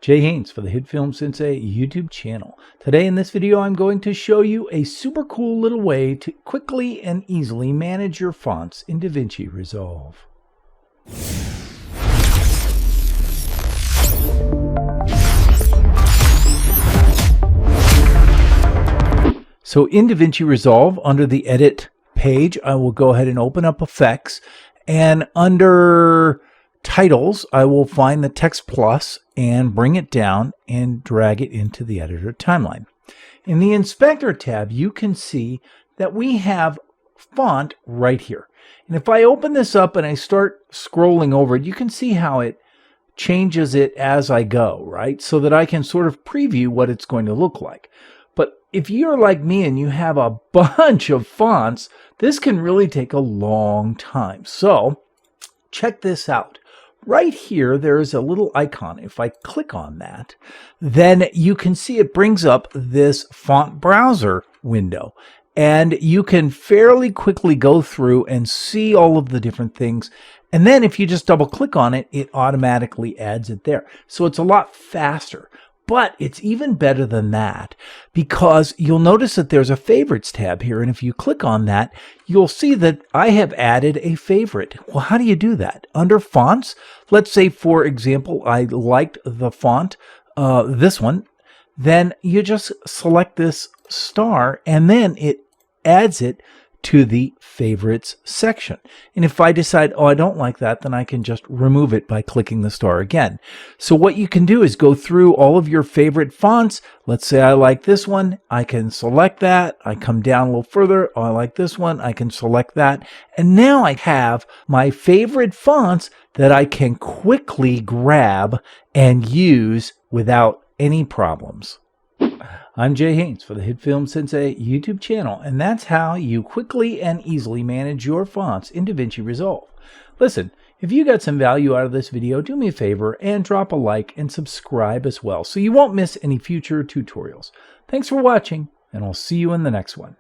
Jay Haynes for the Hit Film Sensei YouTube channel. Today in this video I'm going to show you a super cool little way to quickly and easily manage your fonts in DaVinci Resolve. So in DaVinci Resolve, under the Edit page, I will go ahead and open up Effects, and under Titles, I will find the Text Plus and bring it down and drag it into the editor timeline. In the Inspector tab, you can see that we have font right here. And if I open this up and I start scrolling over it, you can see how it changes it as I go, right? So that I can sort of preview what it's going to look like. But if you're like me and you have a bunch of fonts, this can really take a long time. So check this out. Right here, there is a little icon. If I click on that, then you can see it brings up this font browser window. And you can fairly quickly go through and see all of the different things. And then if you just double click on it, it automatically adds it there. So it's a lot faster. But it's even better than that, because you'll notice that there's a Favorites tab here, and if you click on that, you'll see that I have added a favorite. Well, how do you do that? Under Fonts, let's say, for example, I liked the font, this one, then you just select this star, and then it adds it to the Favorites section. And if I decide, oh, I don't like that, then I can just remove it by clicking the star again. So what you can do is go through all of your favorite fonts. Let's say I like this one, I can select that. I come down a little further, oh, I like this one, I can select that. And now I have my favorite fonts that I can quickly grab and use without any problems. I'm Jay Haynes for the Hit Film Sensei YouTube channel, and that's how you quickly and easily manage your fonts in DaVinci Resolve. Listen, if you got some value out of this video, do me a favor and drop a like and subscribe as well so you won't miss any future tutorials. Thanks for watching, and I'll see you in the next one.